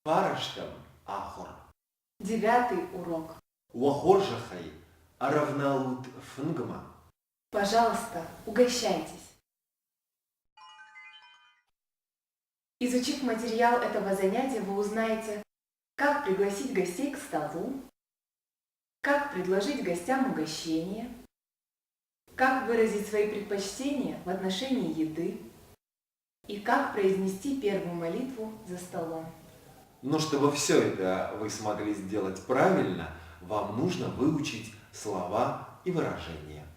Параштам ахор. 9 урок. Уахоржахай аравналут фнгма. Пожалуйста, угощайтесь. Изучив материал этого занятия, вы узнаете, как пригласить гостей к столу, как предложить гостям угощение, как выразить свои предпочтения в отношении еды и как произнести первую молитву за столом. Но чтобы все это вы смогли сделать правильно, вам нужно выучить слова и выражения.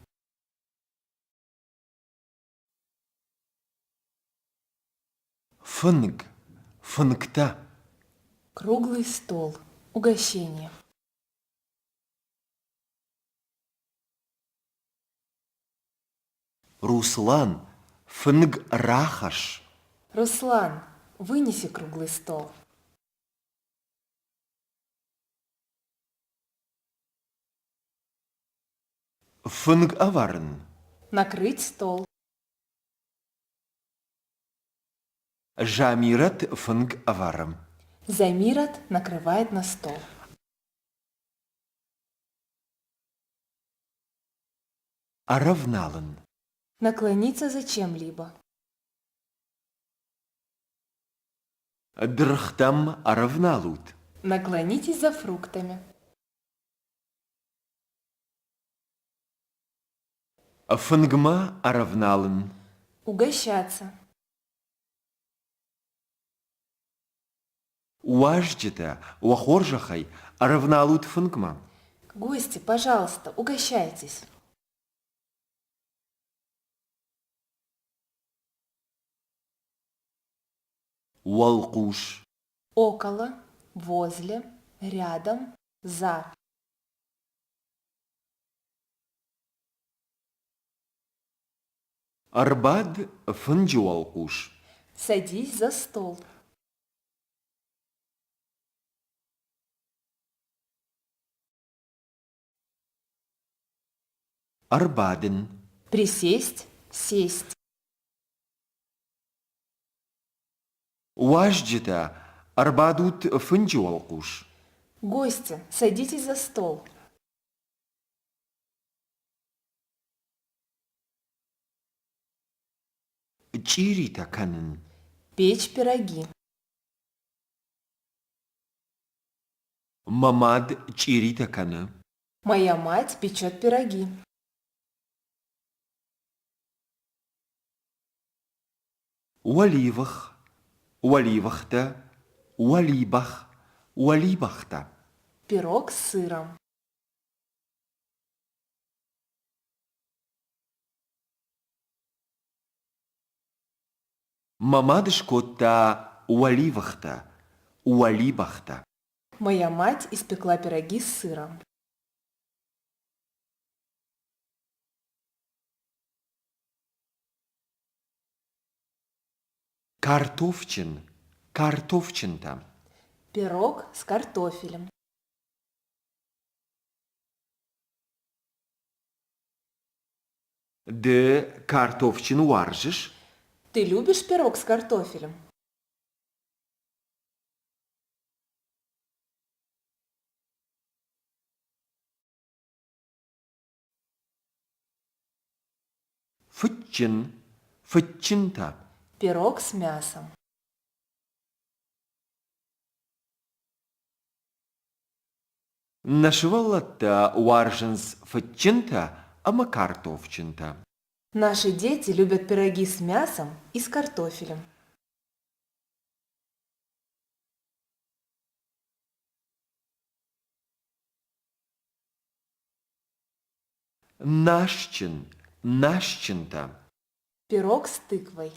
Фнг, фнгта. Круглый стол. Угощение. Руслан, фнг рахаш. Руслан, вынеси круглый стол. Фнг аварн. Накрыть стол. Жамират фнг аварам. Замират накрывает на стол. Аравналан. Наклониться за чем-либо. Дрхтам аравналут. Наклонитесь за фруктами. Фнгма аравналан. Угощаться. Уажджита, уахоржахай аравналут фнгма. Гости, пожалуйста, угощайтесь. Уалкуш. Около, возле, рядом, за. Арбад фнджи уалкуш. Садись за стол. Арбаден. Присесть, сесть. Уажджита, арбадут фнджи уалкуш. Гости, садитесь за стол. Чирита канен. Печь пироги. Мамад чирита кана. Моя мать печет пироги. Уаливах. Уаливахта. Уалибах. Уалибахта. Пирог с сыром. Мамад шкотта уаливахта. Уалибахта. Моя мать испекла пироги с сыром. Картофчин. Картофчинта. Пирог с картофелем. Де картофчин уаржиш. Ты любишь пирог с картофелем? Фытчин. Фытчинта. Пирог с мясом. Нашивалата уаржинс фытчинта, ама картофчинта. Наши дети любят пироги с мясом и с картофелем. Нащин. Нащинта. Пирог с тыквой.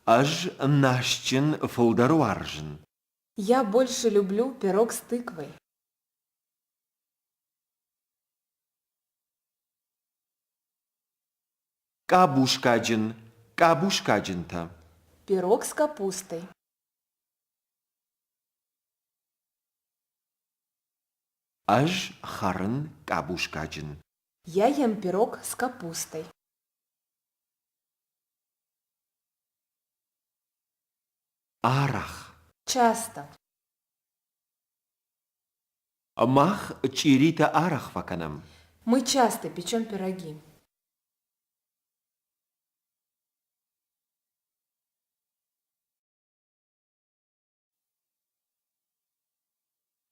Аж нащин фулдаруаржин. Я больше люблю пирог с тыквой. Кабушкаджин. Кабушкаджинта. Пирог с капустой. Аж харын кабушкаджин. Я ем пирог с капустой. Арах. Часто. Мах чирита арах ваканам. Мы часто печем пироги.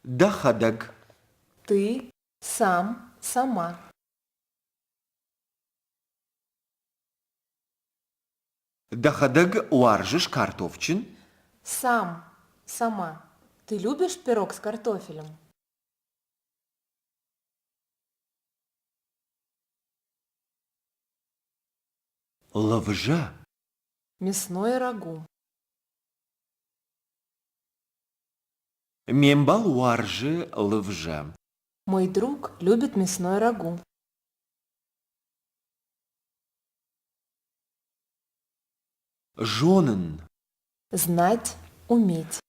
Дахадаг. Ты, сам, сама. Дахадаг уаржиш картофчин. Сам, сама. Ты любишь пирог с картофелем? Лавжа. Мясное рагу. Мембал уаржи лавжа. Мой друг любит мясное рагу. Жонен. Знать, уметь.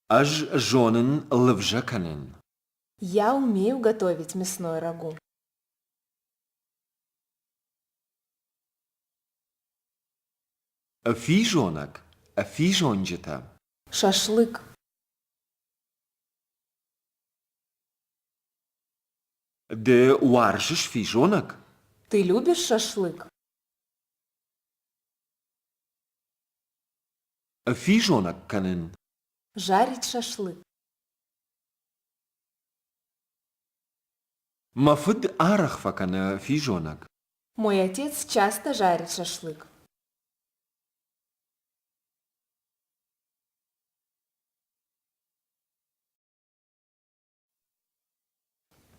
Аж жонен лавжа канен. Я умею готовить мясное рагу. Фижонок. Фижонджета. Шашлык. Де уаржиш фижонок. Ты любишь шашлык? Фижонок канен. Жарить шашлык. Мафыд арах факана фижонок. Мой отец часто жарит шашлык.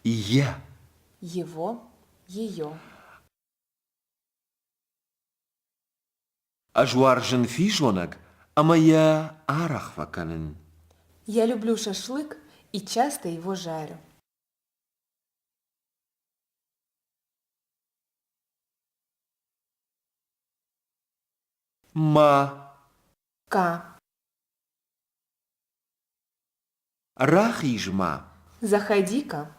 Я. Его, ее. Ажуаржен фижонок. А моя арах факанен. Я люблю шашлык и часто его жарю. Ма. Ка. Рахижма. Заходи-ка.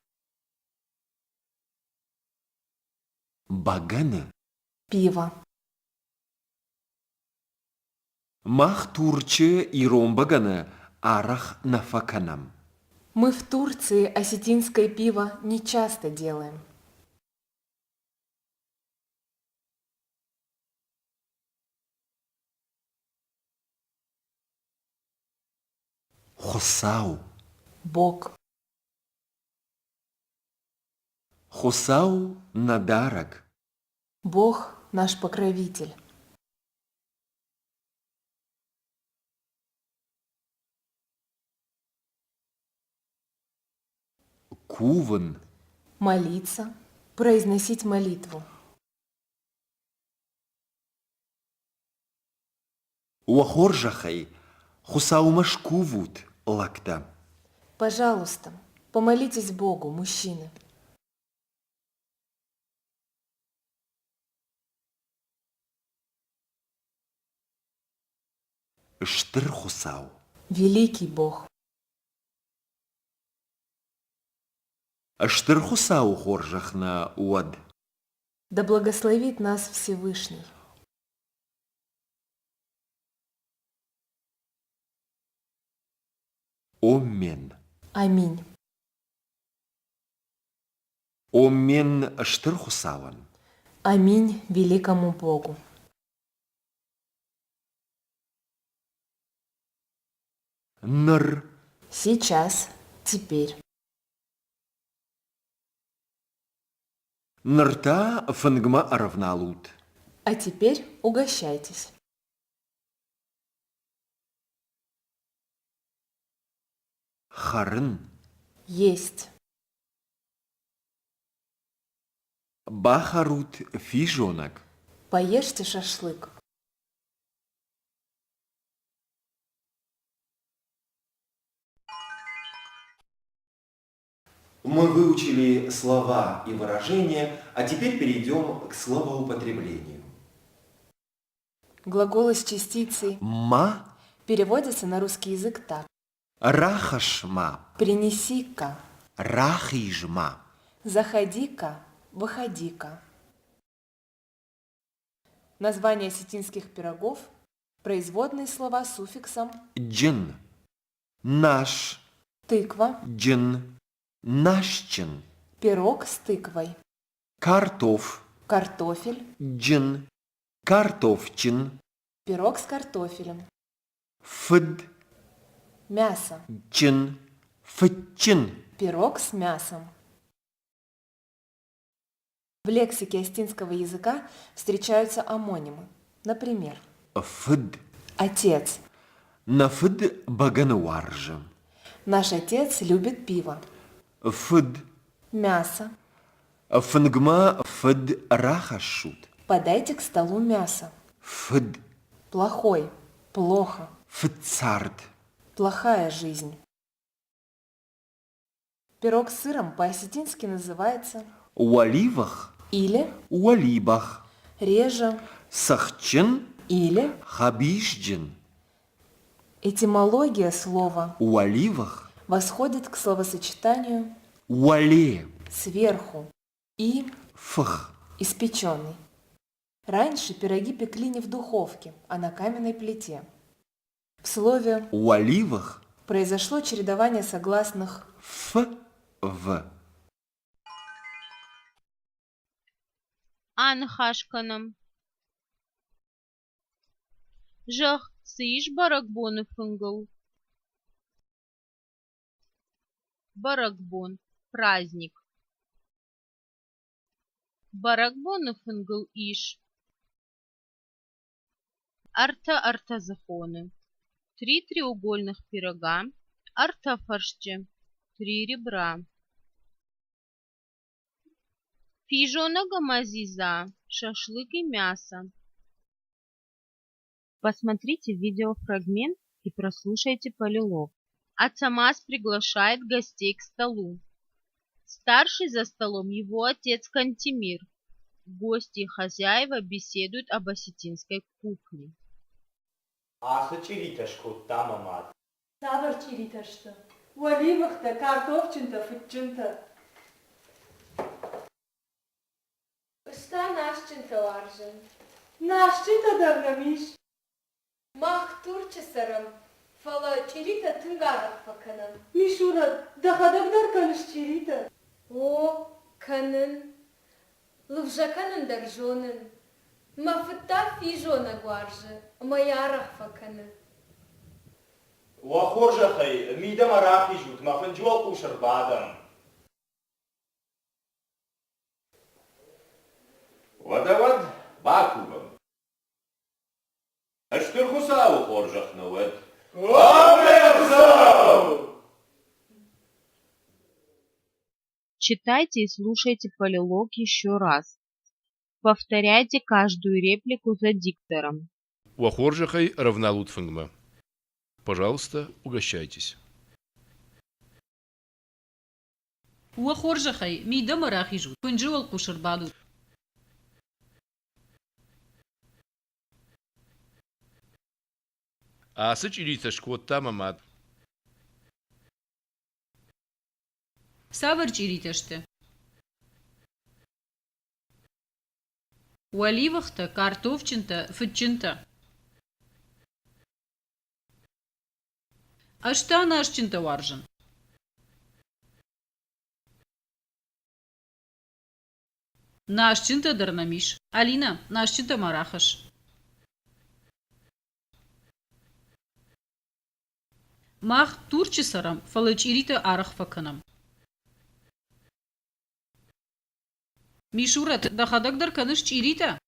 Багане. Пиво. Мах турче и ромбагане арах нафаканам. Мы в Турции осетинское пиво не часто делаем. Хосау. Бог. Хосау надарак. Бог наш покровитель. Куван. Молиться. Произносить молитву. Уахоржахай. Хосау машкувут лакта. Пожалуйста, помолитесь Богу, мужчины. Штыр хосау. Великий Бог. Штыр хосау хоржахна уад. Да благословит нас Всевышний. Омен. Аминь. Омен штыр хосауан. Аминь великому Богу. Нар. Сейчас, теперь. Нарта фангма аравналут. А теперь угощайтесь. Харын. Есть. Бахарут фижонок. Поешьте шашлык. Мы выучили слова и выражения, а теперь перейдем к словоупотреблению. Глаголы с частицей Ма. переводятся на русский язык так. Рахашма. Принеси-ка, Рахижма. заходи-ка, выходи-ка. Название осетинских пирогов – производные слова с суффиксом джин. Наш тыква, джин. Нащин. пирог с тыквой, Картоф картофель, джин. Картофчин. пирог с картофелем, Фд мясо, чин. Фчин. пирог с мясом. В лексике остинского языка встречаются омонимы. Например, Фд. отец. Нафд баганваржа. Наш отец любит пиво. Фд. Мясо. Фнгма фд рахашут. Подайте к столу мясо. Фд. Плохой. Плохо. Фцарт. Плохая жизнь. Пирог с сыром по-осетински называется Уаливах. или Уалибах. реже Сахчин. или. Хабишджин. Этимология слова Уаливах. восходит к словосочетанию Уале. сверху и Фх. испеченный. Раньше пироги пекли не в духовке, а на каменной плите. В слове Уаливах. произошло чередование согласных Ф. В. Анхашканым. Жах сыш баракбоны фынгл. Баракбон. Праздник. Баракбоны фынгл иш. Арта захоны. 3 треугольных пирога. Арта фаршче. 3 ребра. Пижона гамазиза. Шашлык и мясо. Посмотрите видеофрагмент и прослушайте полилог. Ацамас приглашает гостей к столу. Старший за столом его отец Кантемир. Гости и хозяева беседуют об осетинской кухне. Sabır çiğ Валивахта, картофчинта, фытчинта. Usta naşçınta varjın. Нашчинта давнамиш. Mah Turçı sarım. Fala çirita tıngarak bakanın. Мишура, дахадагдар каныш чирита. O kanın. Luvjakanın darjonın. Mafıtta fijona guarjı. Mayarах fakanın. وخورجخي ميدا مراخي جوت ما فنجوا قوشر بعدم ودود باكوبم اشتر خساو خورجخ نود Читайте и слушайте полилог еще раз. Повторяйте каждую реплику за диктором. Уахоржахай равналут фынгма. Пожалуйста, угощайтесь. وخورجخي ميدا مراخيجو كنجو القشر بعضو Асыч ириташкот тамамат. سافر جيريتشته وليفخته كارتوفчинта фытчинта Ашта нашчинта варжын Нашчинта дарнамиш Алина нашчинта марахаш Мах турчисарам фалычирита арахфаканам Мишурат дахадагдар каныш чирита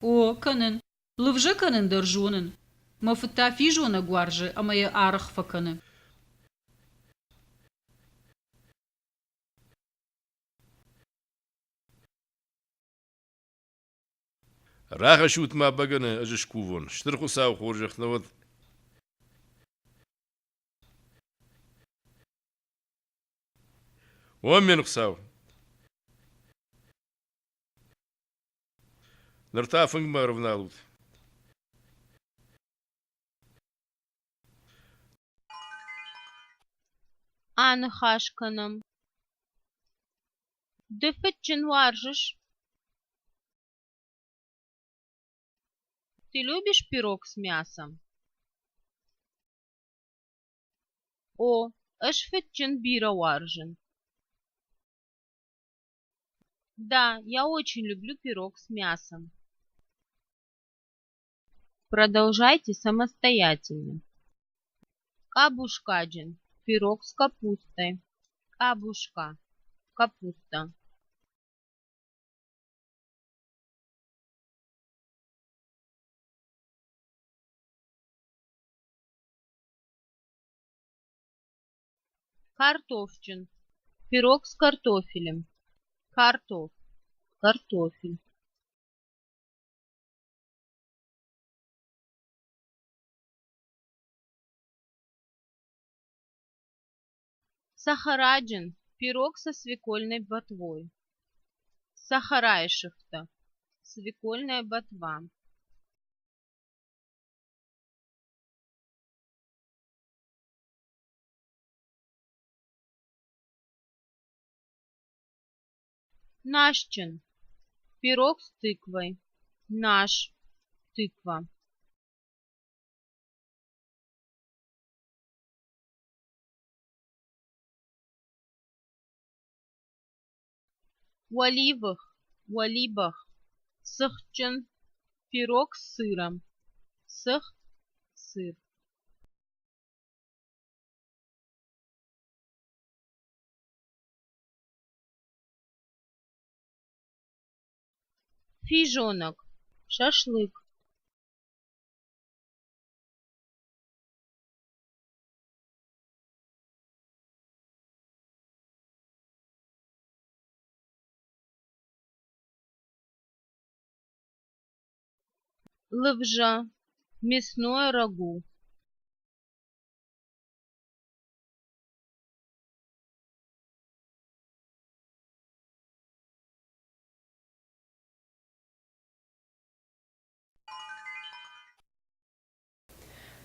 О, канын Лывжа канын даржонын Мафыта фижона гуаржы, а моя арахфаканы Раха шут ма баганы ажышкувон. Штыр хусау хоржах навод. Омен хусау. Нарта фынгма равналут. Анхашканым. Дефетчин варжешь? Ты любишь пирог с мясом? О, эшфетчин бира варжен. Да, я очень люблю пирог с мясом. Продолжайте самостоятельно. Кабушкаджин. Пирог с капустой. Кабушка. Капуста. Картофчин. Пирог с картофелем. Картоф. Картофель. Сахараджин. Пирог со свекольной ботвой. Сахараишевта. Свекольная ботва. Нашчин. Пирог с тыквой. Наш. Тыква. Уаливах. Уалибах. Сахчин. Пирог с сыром. Сах. Сыр. Фижонок. Шашлык. Лывжа. Мясное рагу.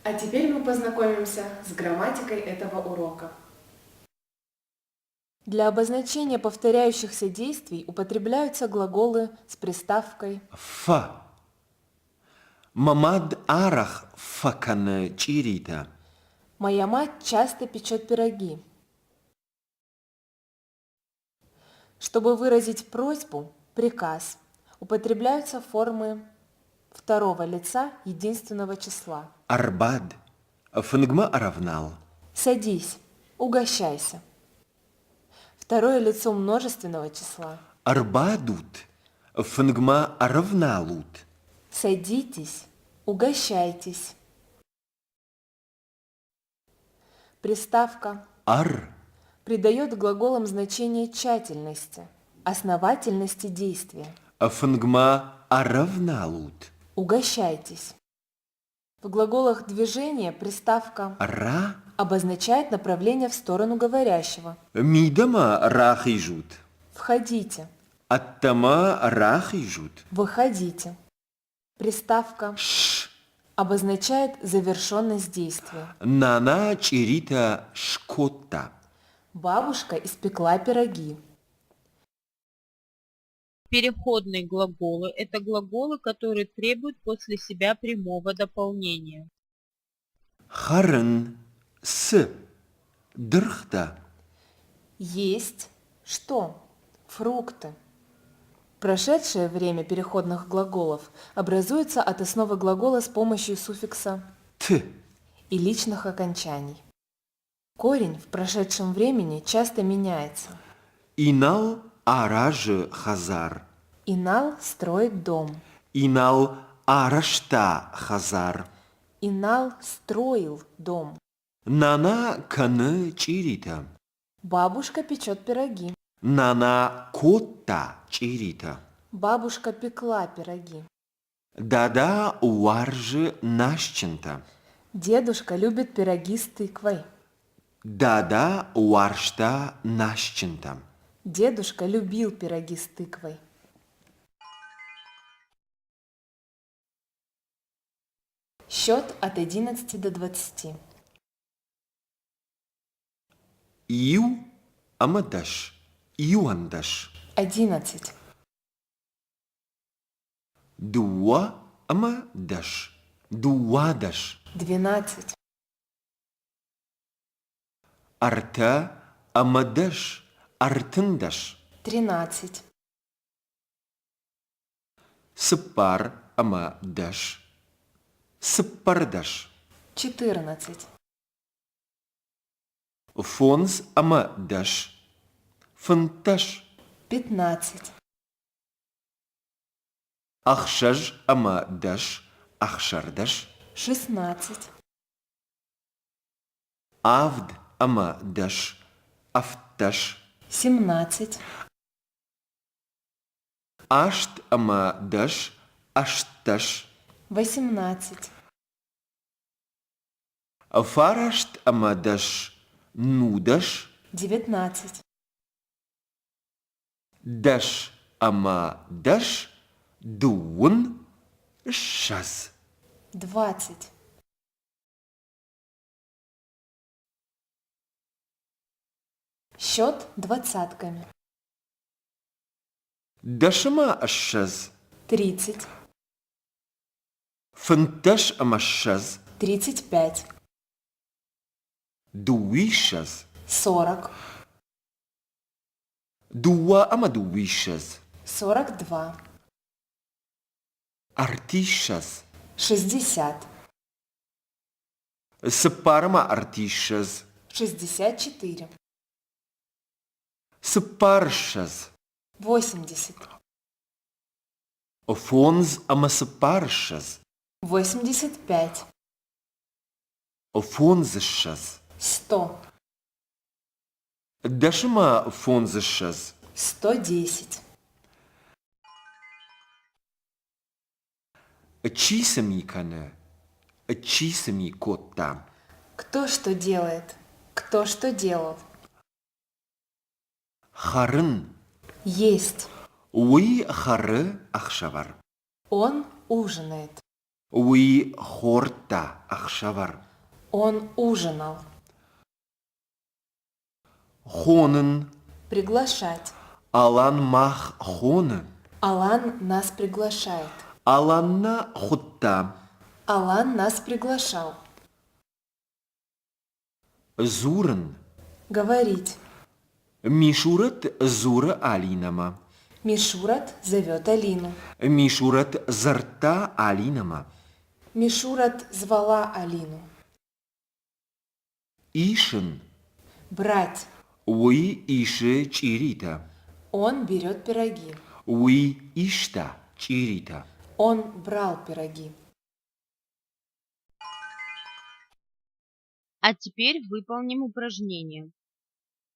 А теперь мы познакомимся с грамматикой этого урока. Для обозначения повторяющихся действий употребляются глаголы с приставкой Ф. Мамад арах факан чирита. «Моя мать часто печет пироги». Чтобы выразить просьбу, приказ, употребляются формы второго лица единственного числа. Арбад. Фангма аравнал. Садись, угощайся. Второе лицо множественного числа. Арбадут. Фангма аравналут. Садитесь, угощайтесь. Приставка Ар. придает глаголам значение тщательности, основательности действия. Фангма аравналут. Угощайтесь. В глаголах движения приставка Ра. обозначает направление в сторону говорящего. Мидама рахижут. Входите, Аттама рахижут. выходите. Приставка Ш. обозначает завершенность действия. Нана чирита шкотта. Бабушка испекла пироги. Переходные глаголы – это глаголы, которые требуют после себя прямого дополнения. Харн. С. Дрхта. Есть что? Фрукты. Прошедшее время переходных глаголов образуется от основы глагола с помощью суффикса Т. и личных окончаний. Корень в прошедшем времени часто меняется. Инал араж хазар. Инал строит дом. Инал арашта хазар. Инал строил дом. Нана каны чирита. Бабушка печет пироги. Нана котта чирита. Бабушка пекла пироги. Дада уаржи нащента. Дедушка любит пироги с тыквой. Дада уаршта нащента. Дедушка любил пироги с тыквой. Счет от 11 до 20. Ю амадаш. Юандаш. 11. Дуа амадаш. Дуадаш. 12. Арта амадаш. Артындаш. 13. Сыпар амадаш. Сыппардаш. 14. Фонс амадаш. Фынташ. 15. Ахшаж амадаш. Ахшардаш. 16. Авд амадаш. Афташ. 17. Ашт амадаш. Ашташ. 18. Фарашт амадаш. Нудаш. 19. Даш амадаш. Дуун. Шас. 20. Счет двадцатками. Дашма ашаз. 30. Фынташ амашаз. 35. Дуишаз. 40. Дуа амадуишаз. 42. Артишаз. 60. Сыпарма артишаз. 64. Сыпаршаз. 80. Фонз амасыпаршаз. 85. Фонзышаз. 100. Дашма фонзышаз. 110. Чисами кане. Чисами коттам. Кто что делает? Кто что делал? Харын. Есть. Уи хары ахшавар. Он ужинает. Уи хорта ахшавар. Он ужинал. Хонын. Приглашать. Алан мах хоны. Алан нас приглашает. Аланна хутта. Алан нас приглашал. Зурын. Говорить. Мишурат зура алинама. Мишурат зовет Алину. Мишурат зарта алинама. Мишурат звала Алину. Ишин. Брать. Уи ише чирита. Он берет пироги. Уи ишта чирита. Он брал пироги. А теперь выполним упражнение.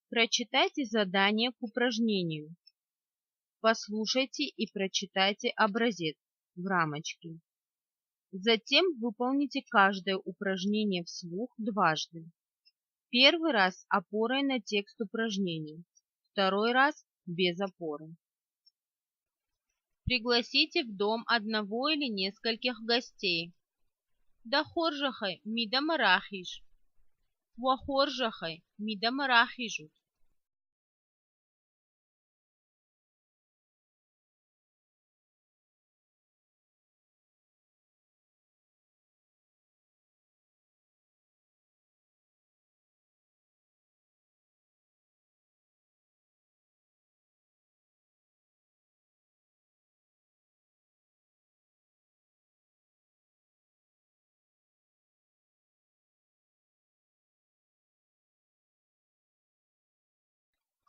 Прочитайте задание к упражнению. Послушайте и прочитайте образец в рамочке. Затем выполните каждое упражнение вслух дважды. Первый раз опорой на текст упражнений, второй раз без опоры. Пригласите в дом одного или нескольких гостей. Да хоржахай мида марахиш. Ва хоржахай мида марахижут.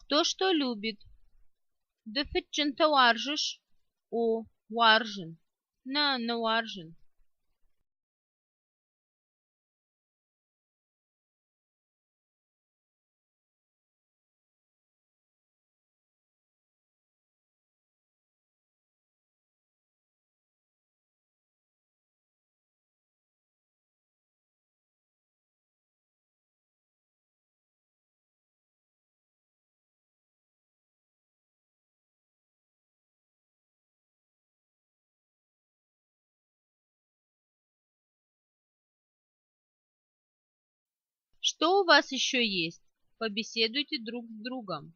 Кто что любит? Да фитчен-то варжиш? О, варжин. На варжин. Что у вас еще есть? Побеседуйте друг с другом.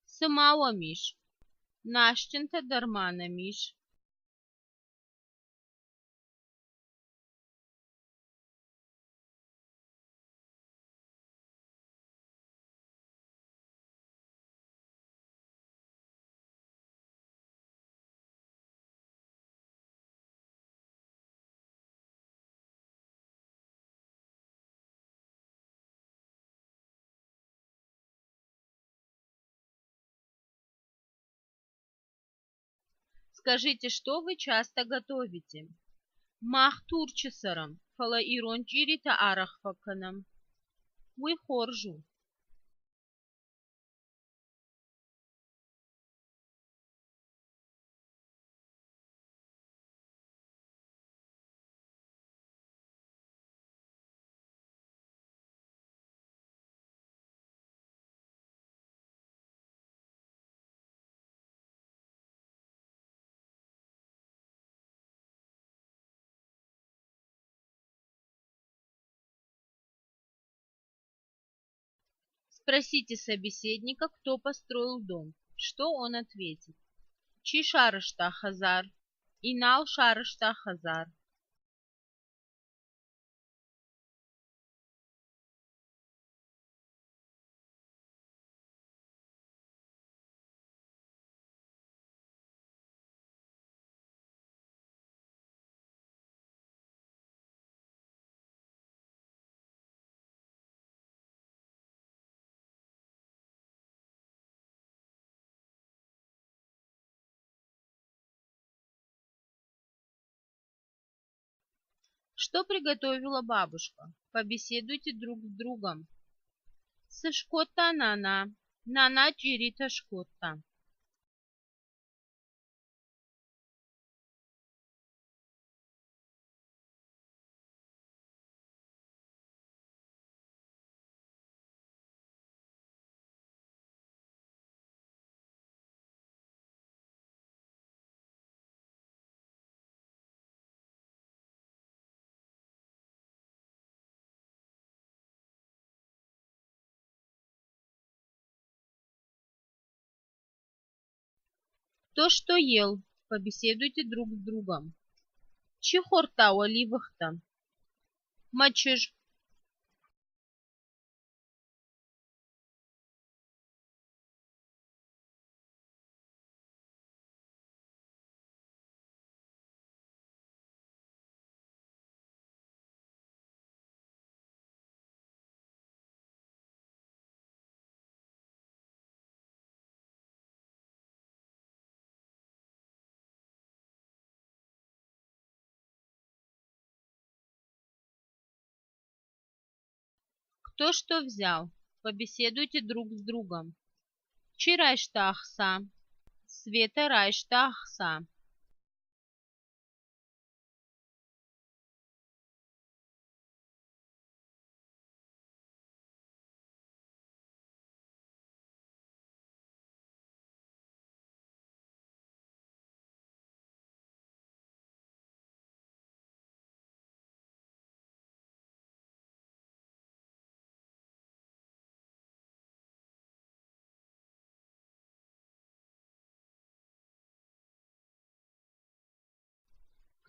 Самауа, Миш. Наштента дармана миш. Скажите, что вы часто готовите? Мах турчесарам, фала ирон чирита арахфаканам. Вы хоржу. Спросите собеседника, кто построил дом. Что он ответит? Чи шарышта хазар? Инал шарышта хазар. Что приготовила бабушка? Побеседуйте друг с другом. Сышкотта нана. Нана чирита шкотта. Кто что ел? Побеседуйте друг с другом. Чихорта оливахта. Мачыш. Кто что взял? Побеседуйте друг с другом. Чи райштахса. Света райштахса.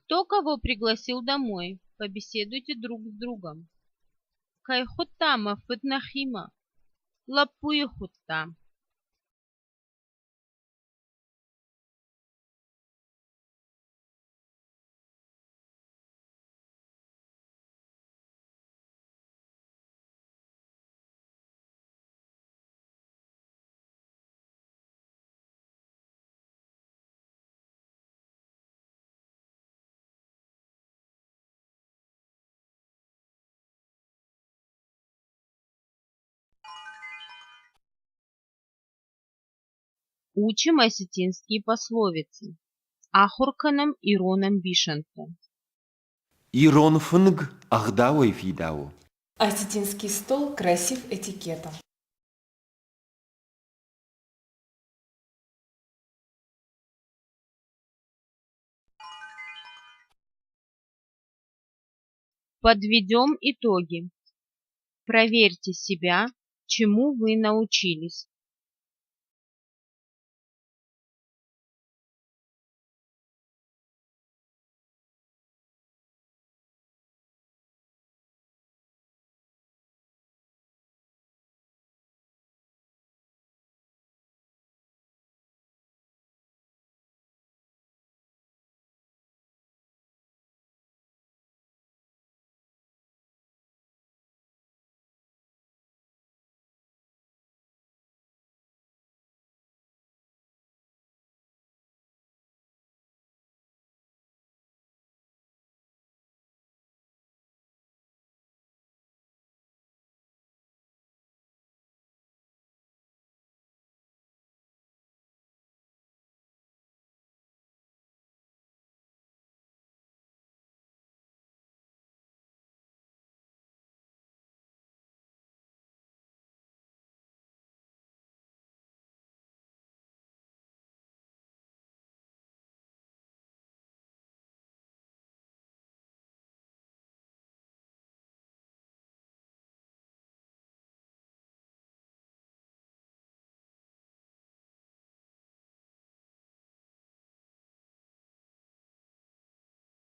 Кто кого пригласил домой? Побеседуйте друг с другом. Кайхуттама фытнахима. Лапуихутта. Учим осетинские пословицы. Ахурканом Ироном Бишенко. Ирон фнг ахдауэй фидау. Осетинский стол красив этикетом. Подведем итоги. Проверьте себя, чему вы научились.